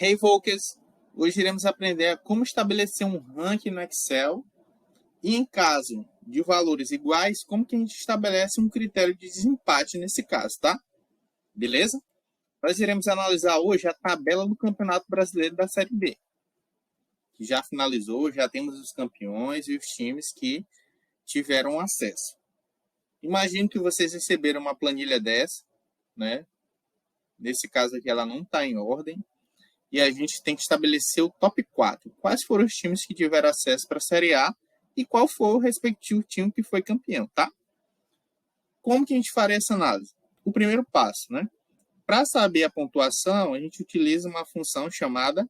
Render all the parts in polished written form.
Hey Volkers! Hoje iremos aprender como estabelecer um ranking no Excel e, em caso de valores iguais, como que a gente estabelece um critério de desempate nesse caso, tá? Beleza? Nós iremos analisar hoje a tabela do Campeonato Brasileiro da Série B, que já finalizou, já temos os campeões e os times que tiveram acesso. Imagino que vocês receberam uma planilha dessa, né? Nesse caso aqui ela não está em ordem. E a gente tem que estabelecer o top 4. Quais foram os times que tiveram acesso para a Série A e qual foi o respectivo time que foi campeão, tá? Como que a gente faria essa análise? O primeiro passo, né? Para saber a pontuação, a gente utiliza uma função chamada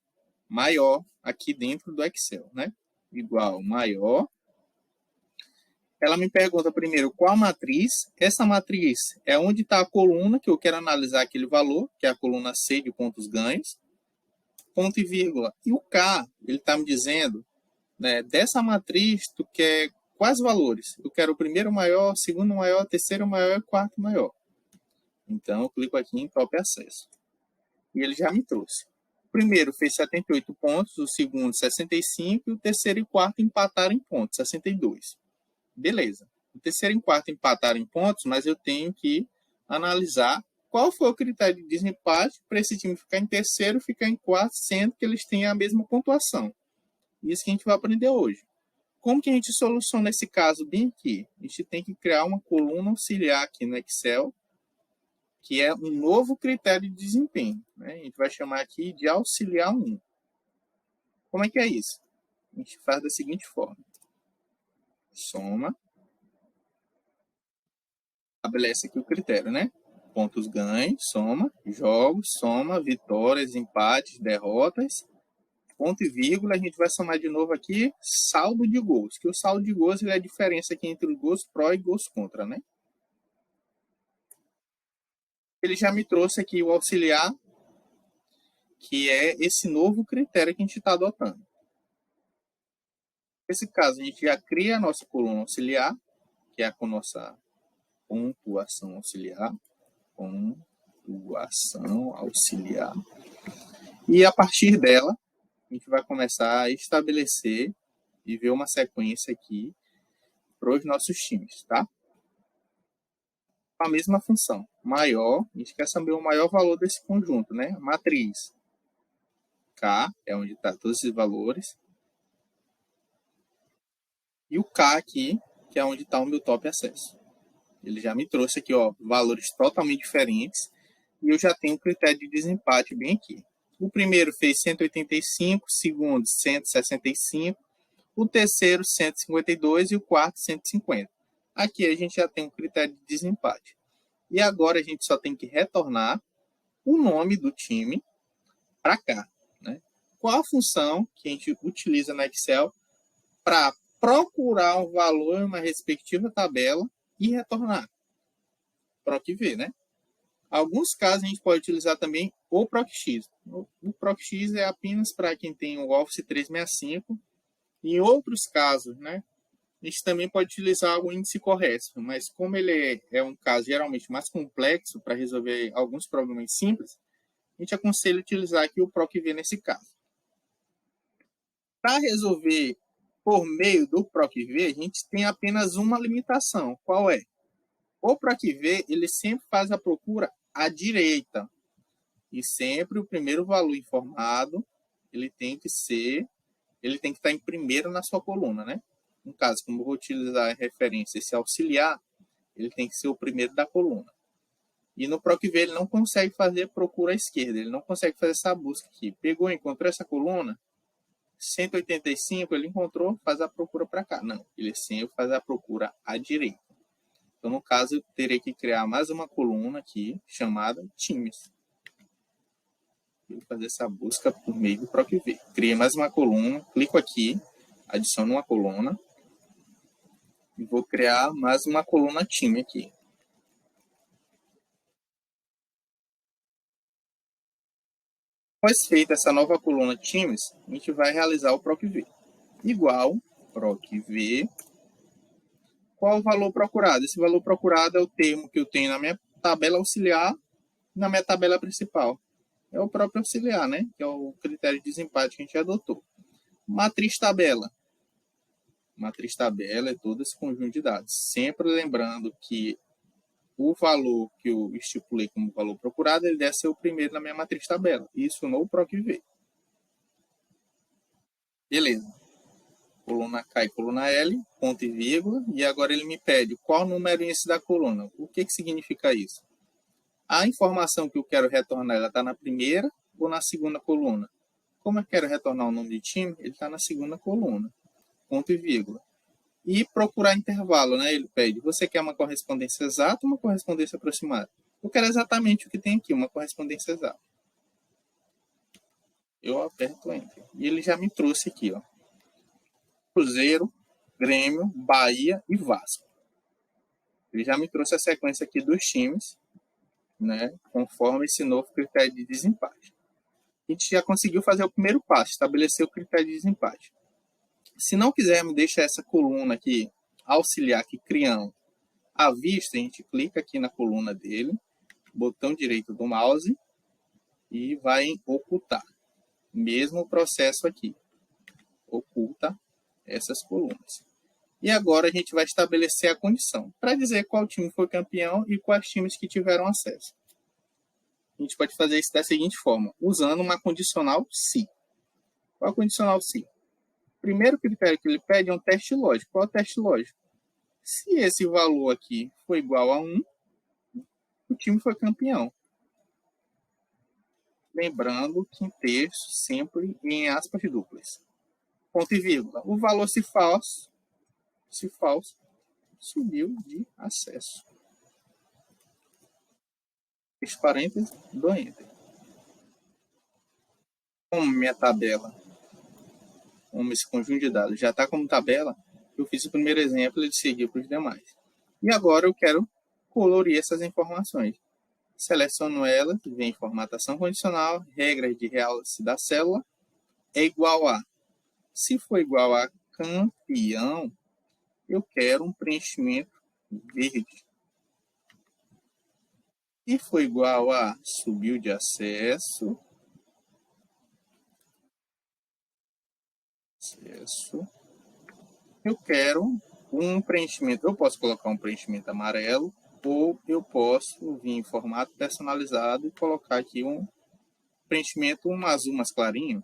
maior aqui dentro do Excel, né? Igual maior. Ela me pergunta primeiro qual matriz. Essa matriz é onde está a coluna que eu quero analisar aquele valor, que é a coluna C de pontos ganhos. Ponto e vírgula. E o K, ele está me dizendo, né, dessa matriz, tu quer quais valores? Eu quero o primeiro maior, segundo maior, terceiro maior e quarto maior. Então, eu clico aqui em Top Acesso. E ele já me trouxe. O primeiro fez 78 pontos, o segundo 65 e o terceiro e quarto empataram em pontos, 62. Beleza. O terceiro e quarto empataram em pontos, mas eu tenho que analisar qual foi o critério de desempate para esse time ficar em terceiro e ficar em quarto, sendo que eles têm a mesma pontuação. Isso que a gente vai aprender hoje. Como que a gente soluciona esse caso bem aqui? A gente tem que criar uma coluna auxiliar aqui no Excel, que é um novo critério de desempenho, né? A gente vai chamar aqui de auxiliar 1. Como é que é isso? A gente faz da seguinte forma. Soma. Estabelece aqui o critério, né? Pontos ganhos, soma, jogos, soma, vitórias, empates, derrotas, ponto e vírgula, a gente vai somar de novo aqui, saldo de gols, que o saldo de gols é a diferença aqui entre os gols pró e gols contra, né? Ele já me trouxe aqui o auxiliar, que é esse novo critério que a gente está adotando. Nesse caso, a gente já cria a nossa coluna auxiliar, que é a nossa pontuação auxiliar, e a partir dela, a gente vai começar a estabelecer e ver uma sequência aqui para os nossos times, tá? A mesma função, maior, a gente quer saber o maior valor desse conjunto, né? Matriz K, é onde está todos esses valores, e o K aqui, que é onde está o meu top acesso. Ele já me trouxe aqui, ó, valores totalmente diferentes, e eu já tenho um critério de desempate bem aqui. O primeiro fez 185, o segundo 165, o terceiro 152 e o quarto 150. Aqui a gente já tem um critério de desempate. E agora a gente só tem que retornar o nome do time para cá, né? Qual a função que a gente utiliza no Excel para procurar um valor em uma respectiva tabela e retornar? PROC-V, né? Alguns casos a gente pode utilizar também o PROC-X. O PROC-X é apenas para quem tem o Office 365. Em outros casos, né, a gente também pode utilizar o índice correto, mas como ele é um caso geralmente mais complexo para resolver alguns problemas simples, a gente aconselha utilizar aqui o PROC-V nesse caso. Para resolver por meio do PROC-V, a gente tem apenas uma limitação. Qual é? O PROC-V, ele sempre faz a procura à direita. E sempre o primeiro valor informado, ele tem que estar em primeiro na sua coluna, né? No caso, como eu vou utilizar a referência, esse auxiliar, ele tem que ser o primeiro da coluna. E no PROC-V ele não consegue fazer procura à esquerda, ele não consegue fazer essa busca aqui. Pegou, encontrou essa coluna, 185, ele encontrou, faz a procura para cá. Não, ele sempre faz a procura à direita. Então, no caso, eu terei que criar mais uma coluna aqui, chamada times. Vou fazer essa busca por meio do PROC-V. Criei mais uma coluna, clico aqui, adiciono uma coluna, e vou criar mais uma coluna time aqui. Após feita essa nova coluna times, a gente vai realizar o PROC-V. Igual PROC-V. Qual o valor procurado? Esse valor procurado é o termo que eu tenho na minha tabela auxiliar e na minha tabela principal. é o próprio auxiliar, né? Que é o critério de desempate que a gente adotou. Matriz tabela. Matriz tabela é todo esse conjunto de dados. Sempre lembrando que o valor que eu estipulei como valor procurado, ele deve ser o primeiro na minha matriz tabela. Isso no PROC-V. Beleza. Coluna K e coluna L, ponto e vírgula. E agora ele me pede qual número índice da coluna. O que significa isso? A informação que eu quero retornar, ela está na primeira ou na segunda coluna? Como eu quero retornar o nome de time, ele está na segunda coluna. Ponto e vírgula. E procurar intervalo, né? Ele pede, você quer uma correspondência exata ou uma correspondência aproximada? Eu quero exatamente o que tem aqui, uma correspondência exata. Eu aperto Enter. E ele já me trouxe aqui, ó. Cruzeiro, Grêmio, Bahia e Vasco. Ele já me trouxe a sequência aqui dos times, né? Conforme esse novo critério de desempate. A gente já conseguiu fazer o primeiro passo, estabelecer o critério de desempate. Se não quisermos deixar essa coluna aqui, auxiliar aqui, criando à vista, a gente clica aqui na coluna dele, botão direito do mouse e vai em ocultar. Mesmo processo aqui. Oculta essas colunas. E agora a gente vai estabelecer a condição, para dizer qual time foi campeão e quais times que tiveram acesso. A gente pode fazer isso da seguinte forma, usando uma condicional se. Qual é a condicional se? O primeiro critério que ele pede é um teste lógico. Qual é o teste lógico? Se esse valor aqui for igual a 1, o time foi campeão. Lembrando que em texto, sempre em aspas duplas. Ponto e vírgula. O valor se falso, subiu de acesso. Fecha parênteses, dou Enter. Como minha tabela, como esse conjunto de dados já está como tabela, eu fiz o primeiro exemplo e ele seguiu para os demais. E agora eu quero colorir essas informações. Seleciono elas, vem formatação condicional, regras de realce da célula, é igual a. Se for igual a campeão, eu quero um preenchimento verde. Se for igual a subiu de acesso, eu quero um preenchimento. Eu posso colocar um preenchimento amarelo ou eu posso vir em formato personalizado e colocar aqui um preenchimento azul mais clarinho.